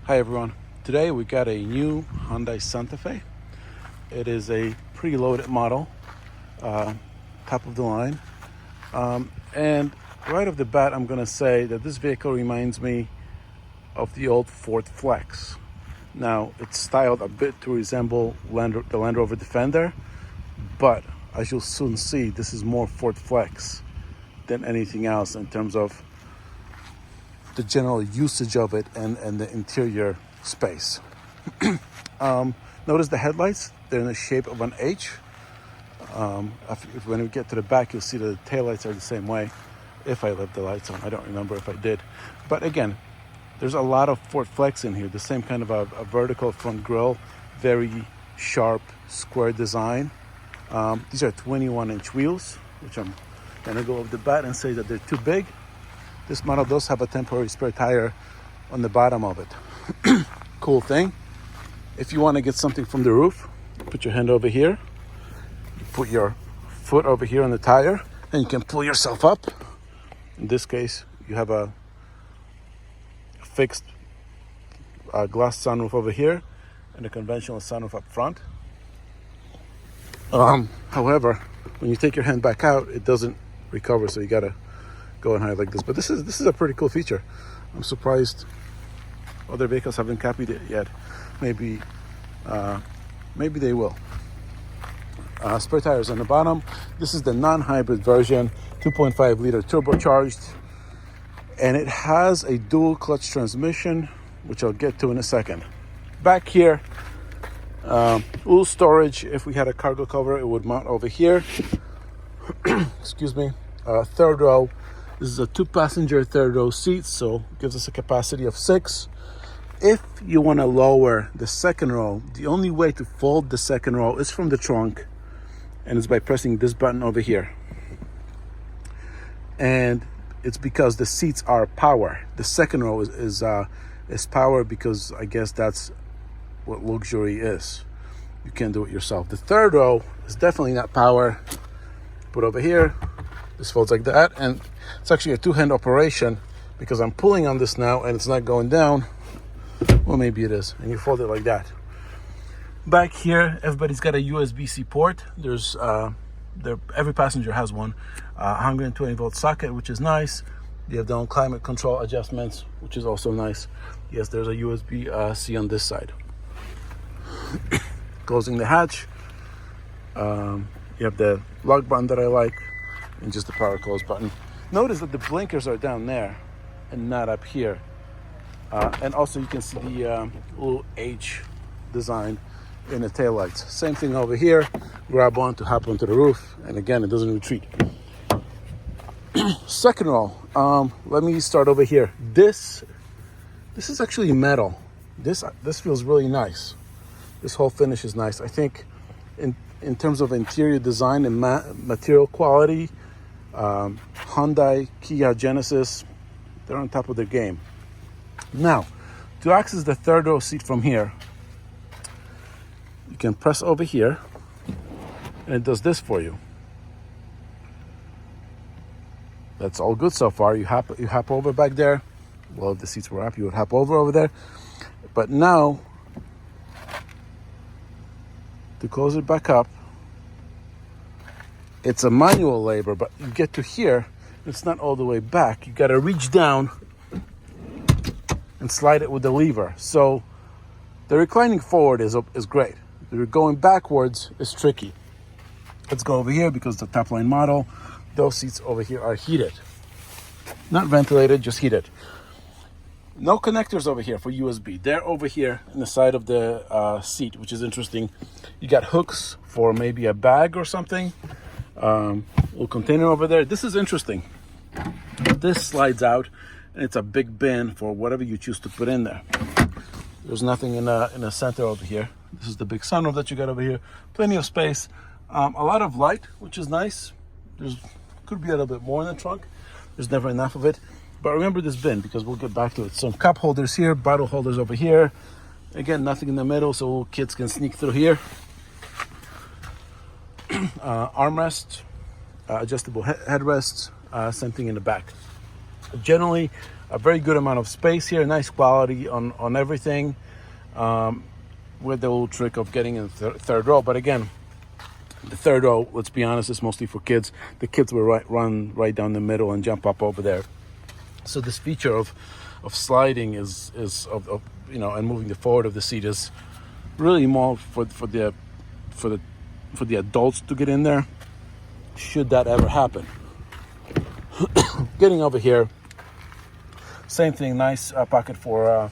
Hi everyone. Today we got a new Hyundai Santa Fe. It is a pretty loaded model, top of the line. And right off the bat, I'm going to say that this vehicle reminds me of the old Ford Flex. Now, it's styled a bit to resemble the Land Rover Defender, but as you'll soon see, this is more Ford Flex than anything else in terms of the general usage of it and the interior space. Notice the headlights, they're in the shape of an H. When we get to the back, you'll see the taillights are the same way. If I left the lights on, I don't remember if I did. But again, there's a lot of Ford Flex in here, the same kind of a vertical front grille, very sharp, square design. These are 21-inch wheels, which I'm gonna go off the bat and say that they're too big. This model does have a temporary spare tire on the bottom of it. Cool thing. If you want to get something from the roof, put your hand over here, you put your foot over here on the tire, and you can pull yourself up. In this case, you have a fixed glass sunroof over here and a conventional sunroof up front. However, when you take your hand back out, it doesn't recover, so you gotta go and hide like this. But this is a pretty cool feature. I'm surprised other vehicles haven't copied it yet. Maybe they will. Spare tires on the bottom. This is the non-hybrid version, 2.5 liter turbocharged, and it has a dual clutch transmission, which I'll get to in a second. Back here, little storage. If we had a cargo cover, it would mount over here. Excuse me. Third row. This is a 2-passenger third row seat, so it gives us a capacity of 6. If you want to lower the second row, the only way to fold the second row is from the trunk, and it's by pressing this button over here. And it's because the seats are power. The second row is power because I guess that's what luxury is. You can't do it yourself. The third row is definitely not power. Put over here. This folds like that, and it's actually a two-hand operation because I'm pulling on this now and it's not going down. Well, maybe it is, and you fold it like that. Back here, everybody's got a USB-C port. There's every passenger has one. 120-volt socket, which is nice. You have the own climate control adjustments, which is also nice. Yes, there's a USB-C on this side. Closing the hatch. You have the lock button that I like, and just the power close button. Notice that the blinkers are down there and not up here. And also you can see the little H design in the taillights. Same thing over here. Grab on to hop onto the roof, and again, it doesn't retreat. Second row. Let me start over here. This is actually metal. This feels really nice. This whole finish is nice. I think in terms of interior design and material quality, Hyundai, Kia, Genesis, they're on top of their game. Now, to access the third row seat from here, you can press over here, and it does this for you. That's all good so far. You hop over back there. Well, if the seats were up, you would hop over there. But now, to close it back up, it's a manual labor, but you get to here, it's not all the way back. You got to reach down and slide it with the lever. So the reclining forward is great. The going backwards is tricky. Let's go over here because the top line model, those seats over here are heated. Not ventilated, just heated. No connectors over here for USB. They're over here in the side of the seat, which is interesting. You got hooks for maybe a bag or something. Little container over there. This is interesting. This slides out, and it's a big bin for whatever you choose to put in there. There's nothing in the center over here. This is the big sunroof that you got over here. Plenty of space. A lot of light, which is nice. Could be a little bit more in the trunk. There's never enough of it. But remember this bin because we'll get back to it. Some cup holders here, bottle holders over here. Again, nothing in the middle, so kids can sneak through here. Armrest, adjustable headrests, same thing in the back. Generally, a very good amount of space here, nice quality on everything, with the little trick of getting in the third row. But again, the third row, let's be honest, is mostly for kids. The kids will run right down the middle and jump up over there. So this feature of sliding is of and moving the forward of the seat is really more for the adults to get in there, should that ever happen. Getting over here, same thing, nice pocket for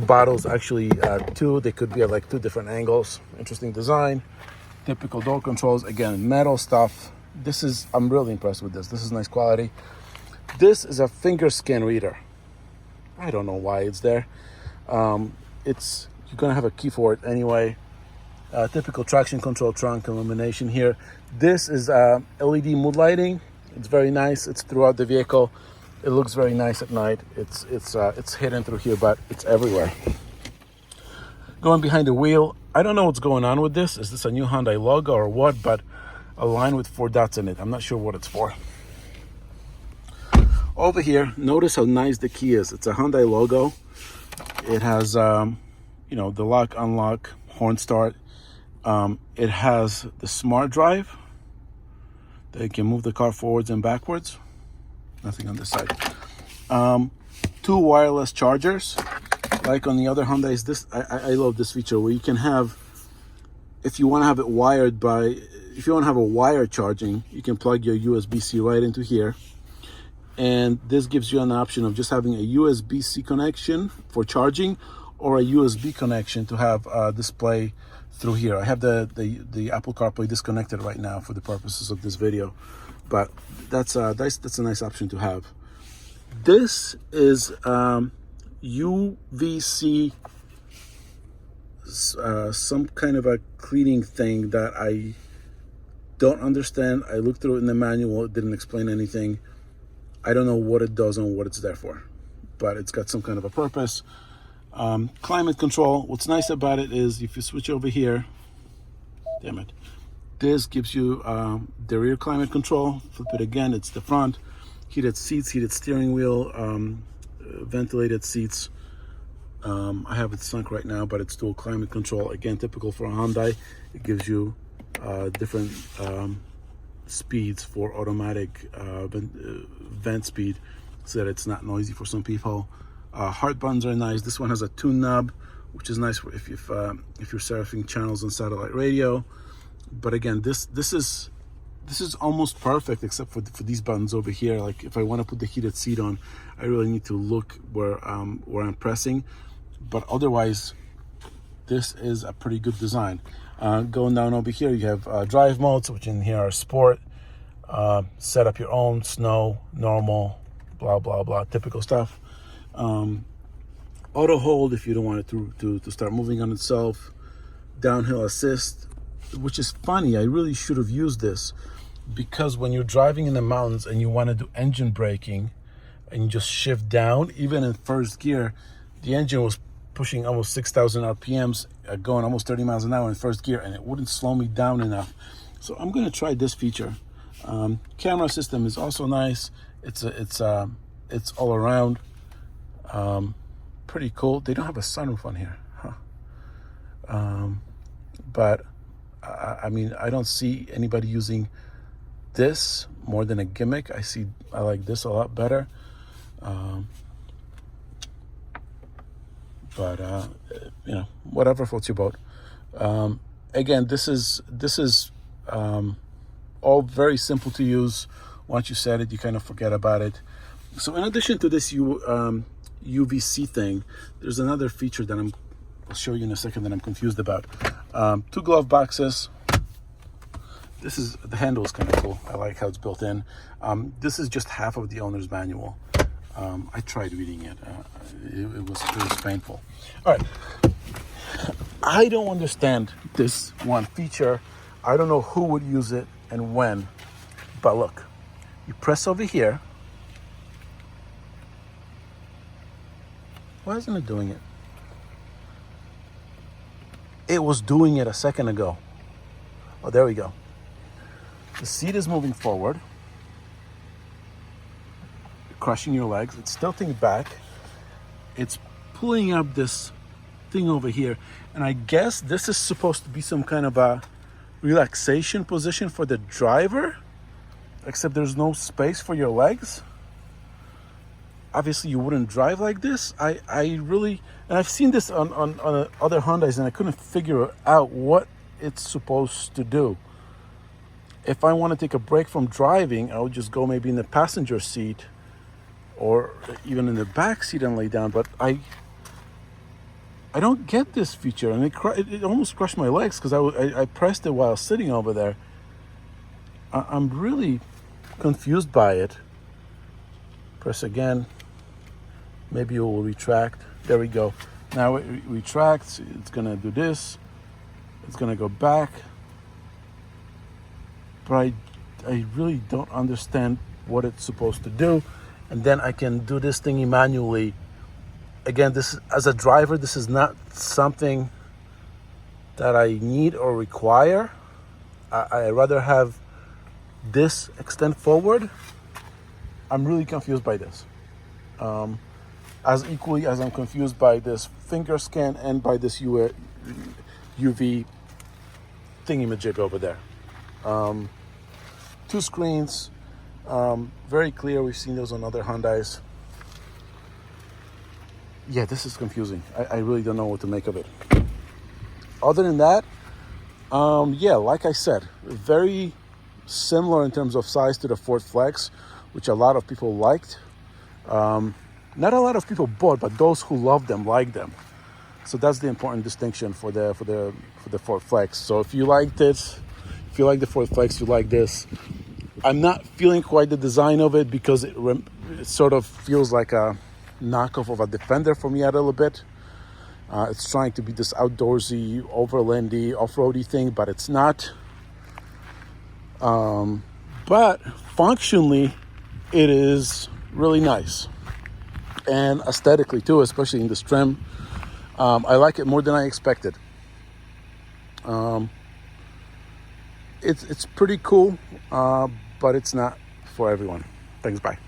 bottles. Actually, two. They could be at like two different angles. Interesting design. Typical door controls. Again, metal stuff. I'm really impressed with this. This is nice quality. This is a finger scan reader. I don't know why it's there. You're gonna have a key for it anyway. Typical traction control, trunk illumination here. This is LED mood lighting. It's very nice. It's throughout the vehicle. It looks very nice at night. It's hidden through here, but it's everywhere. Going behind the wheel, I don't know what's going on with this. Is this a new Hyundai logo or what? But a line with 4 dots in it. I'm not sure what it's for. Over here, notice how nice the key is. It's a Hyundai logo. It has, the lock, unlock, horn start. It has the smart drive. They can move the car forwards and backwards. Nothing on this side. 2 wireless chargers. Like on the other Hyundais, I love this feature where you can have, if you want to have it wired if you want to have a wire charging, you can plug your USB-C right into here. And this gives you an option of just having a USB-C connection for charging, or a USB connection to have a display through here. I have the Apple CarPlay disconnected right now for the purposes of this video, but that's a nice option to have. This is UVC, some kind of a cleaning thing that I don't understand. I looked through it in the manual. It didn't explain anything. I don't know what it does and what it's there for, but it's got some kind of a purpose. Climate control. What's nice about it is if you switch over here, damn it, this gives you the rear climate control. Flip it again, it's the front. Heated seats, heated steering wheel, ventilated seats. I have it sunk right now, but it's still climate control. Again, typical for a Hyundai. It gives you different speeds for automatic vent speed, so that it's not noisy for some people. Heart buttons are nice. This one has a tune knob, which is nice for if you're surfing channels on satellite radio. But again, this is almost perfect, except for these buttons over here. Like if I want to put the heated seat on, I really need to look where I'm pressing. But otherwise, this is a pretty good design. Going down over here, you have drive modes, which in here are sport, set up your own, snow, normal, blah blah blah, typical stuff. Auto hold if you don't want it to start moving on itself. Downhill assist, which is funny. I really should have used this, because when you're driving in the mountains and you want to do engine braking and you just shift down, even in first gear, the engine was pushing almost 6,000 RPMs, going almost 30 miles an hour in first gear, and it wouldn't slow me down enough. So I'm going to try this feature. Camera system is also nice. It's all around. Pretty cool. They don't have a sunroof on here, huh? But I mean, I don't see anybody using this more than a gimmick. I like this a lot better. But whatever floats your boat. Again, this is all very simple to use. Once you set it, you kind of forget about it. So in addition to this UVC thing, there's another feature that I'll show you in a second that I'm confused about. 2 glove boxes. The handle is kind of cool. I like how it's built in. This is just half of the owner's manual. I tried reading it. It was painful. All right. I don't understand this one feature. I don't know who would use it and when. But look, you press over here. Why isn't it doing it? It was doing it a second ago. Oh, there we go. The seat is moving forward. crushing your legs. It's tilting back. It's pulling up this thing over here. And I guess this is supposed to be some kind of a relaxation position for the driver, except there's no space for your legs. Obviously you wouldn't drive like this. I really, and I've seen this on other Hyundais, and I couldn't figure out what it's supposed to do. If I want to take a break from driving, I would just go maybe in the passenger seat or even in the back seat and lay down. But I don't get this feature, and it almost crushed my legs because I pressed it while sitting over there. I'm really confused by it. Press again. Maybe it will retract. There we go. Now it retracts. It's gonna do this. It's gonna go back. But I really don't understand what it's supposed to do. And then I can do this thing manually. Again, this, as a driver, this is not something that I need or require. I rather have this extend forward. I'm really confused by this. As equally as I'm confused by this finger scan and by this UV thingy-majig over there. 2 screens, very clear. We've seen those on other Hyundais. Yeah, this is confusing. I really don't know what to make of it. Other than that, yeah, like I said, very similar in terms of size to the Ford Flex, which a lot of people liked. Not a lot of people bought, but those who love them like them. So that's the important distinction for the Ford Flex. So if you liked it, if you like the Ford Flex, you like this. I'm not feeling quite the design of it because it sort of feels like a knockoff of a Defender for me a little bit. It's trying to be this outdoorsy, overlandy, off-roady thing, but it's not. But functionally, it is really nice. And aesthetically too, especially in this trim. I like it more than I expected. It's pretty cool, but it's not for everyone. Thanks, bye.